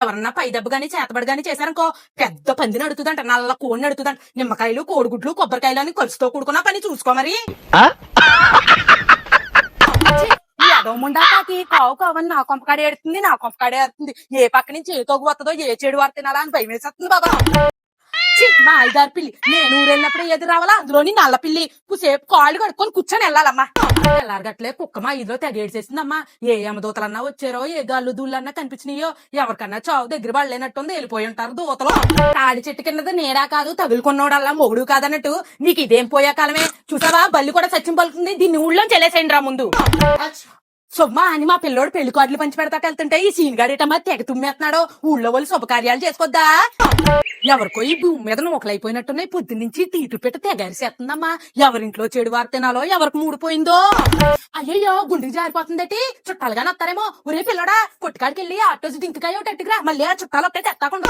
ఎవరన్నా పై దెబ్బ గాని చేతబడి గాని చేశారనుకో పెద్ద పందిని అడుగుతుందంట, నల్ల కోడిని అడుగుతుందంట. నిమ్మకాయలు, కోడిగుడ్లు, కొబ్బరికాయలు అని ఖర్చుతో కూడుకున్న పని చూసుకో మరి. ఈ అదోముండాకి కావు కావని నా కొంపకాడే ఏడుతుంది, నా కొంపకాడే ఏడుతుంది. ఏ పక్క నుంచి ఏ తోగు వస్తుందో, ఏ చెడు వారు తినాలా అని భయం వేసేస్తుంది బాబా. మా ఐదారు పిల్లి నేను ఊరెళ్ళినప్పుడు ఏది రావాలా, అందులోని నల్ల పిల్లి కుసేపు కాళ్ళు కడుక్కొని కూర్చొని వెళ్ళాలమ్మా. ఎల్లారగట్లే కుక్క మా ఇదిలో తెగేడ్చేసిందమ్మా. ఏ యమదూతలన్నా వచ్చారో, ఏ గాళ్ళు దూళ్ళన్నా కనిపించినాయో, ఎవరికన్నా చావు దగ్గర పడలేనట్టుంది, వెళ్ళిపోయి ఉంటారు దూతలు. తాడి చెట్టు కిందది నేడా కాదు, తగులుకున్నోడల్లా మొగుడు కాదన్నట్టు నీకు ఇదేం పోయే కాలమే. చూసావా, బల్లి కూడా సత్యం పలుకుతుంది. దీన్ని ఊళ్ళో చెలేసేయండి రా ముందు. సొమ్మా అని మా పిల్లోడు పెళ్లి కార్డులు పంచి పెడతాకి వెళ్తుంటే ఈ సీన్ గాడేటమ్మా తెగ తుమ్మేస్తున్నాడు. ఊళ్ళో వాళ్ళు శుభకార్యాలు చేసుకోద్దా? ఎవరికో ఈ భూమి మీద నూకలైపోయినట్టున్నాయి. పొద్దు నుంచి తీటు పెట్టి తెగరిసేస్తుందమ్మా. ఎవరింట్లో చెడు వారు తినాలో, ఎవరికి మూడిపోయిందో. అయ్యయ్యో గుండెకి జారిపోతుందటి. చుట్టాలుగానే వస్తారేమో. ఒరే పిల్లడా, కొట్టుకాడికి వెళ్ళి ఆటోసి దింకకాయ ఒకటిరా, మళ్ళీ ఆ చుట్టాలు ఒకటే తెత్తాకుండా.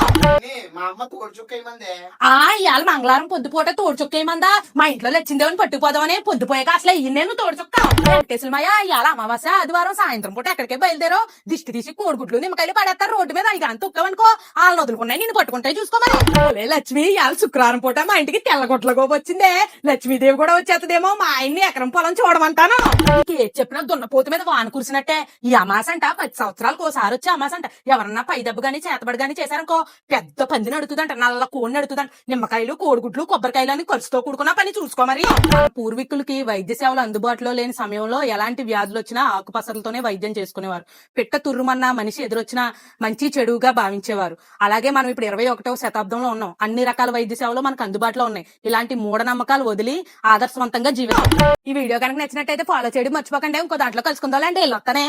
ఇవాళ మంగళవారం పొద్దుపోట తోడుచుక్కేయమందా. మా ఇంట్లో లచ్చిందేవని పట్టుకుపోదామని పొద్దుపోయాక అసలు అయ్యి నేను తోడుచుక్క. వెంకటేశ్వరమయ్య ఇవాళ అమావాస్య ఆదివారం సాయంత్రం పూట ఎక్కడికే బయలుదేరో. దిష్టి తీసి కోడిగుడ్లు నిమ్మకాయలు పడేస్తారు రోడ్డు మీద. ఇక అంత ఉక్కవనుకో వాళ్ళని వదులుకున్నాయి, నిన్ను పట్టుకుంటాయి చూసుకోమని. లక్ష్మి ఇవాళ శుక్రవారం పూట మా ఇంటికి తెల్లగొట్ల గోపు వచ్చిందే. లక్ష్మీదేవి కూడా వచ్చేస్తుందేమో. మా ఆయన్ని ఎకరం పొలం చూడమంటాను. ఏ చెప్పినా దున్నపోతు మీద వాన కురిసినట్టే. ఈ అమాసంట 10 సంవత్సరాలకు ఒకసారి వచ్చే అమాసంట. ఎవరన్నా పై దెబ్బ గాని చేతబడి గాని చేశారనుకో పెద్ద పందిని అడుగుతుందంట, నల్ల కోడిని అడుగుతుందంట. నిమ్మకాయలు, కోడిగుడ్లు, కొబ్బరికాయలు అని ఖర్చుతో కూడుకున్న పని చూసుకో మరి. మన పూర్వీకులకి వైద్య సేవలు అందుబాటులో లేని సమయంలో ఎలాంటి వ్యాధులు వచ్చినా ఆకుపసరలతోనే వైద్యం చేసుకునేవారు. పిట్ట తుర్రుమన్న మనిషి ఎదురొచ్చినా మంచి చెడుగా భావించేవారు. అలాగే మనం ఇప్పుడు 21వ శతాబ్దంలో ఉన్నాం. అన్ని రకాల వైద్య సేవలు మనకు అందుబాటులో ఉన్నాయి. ఇలాంటి మూఢనమ్మకాలు వదిలి ఆదర్శవంతంగా జీవితం. ఈ వీడియో కనుక నచ్చినట్టయితే ఫాలో చేయడం మర్చిపోకండి. ఇంకో దాంట్లో కలుసుకుందాం అండి. వెళ్ళొస్తానే.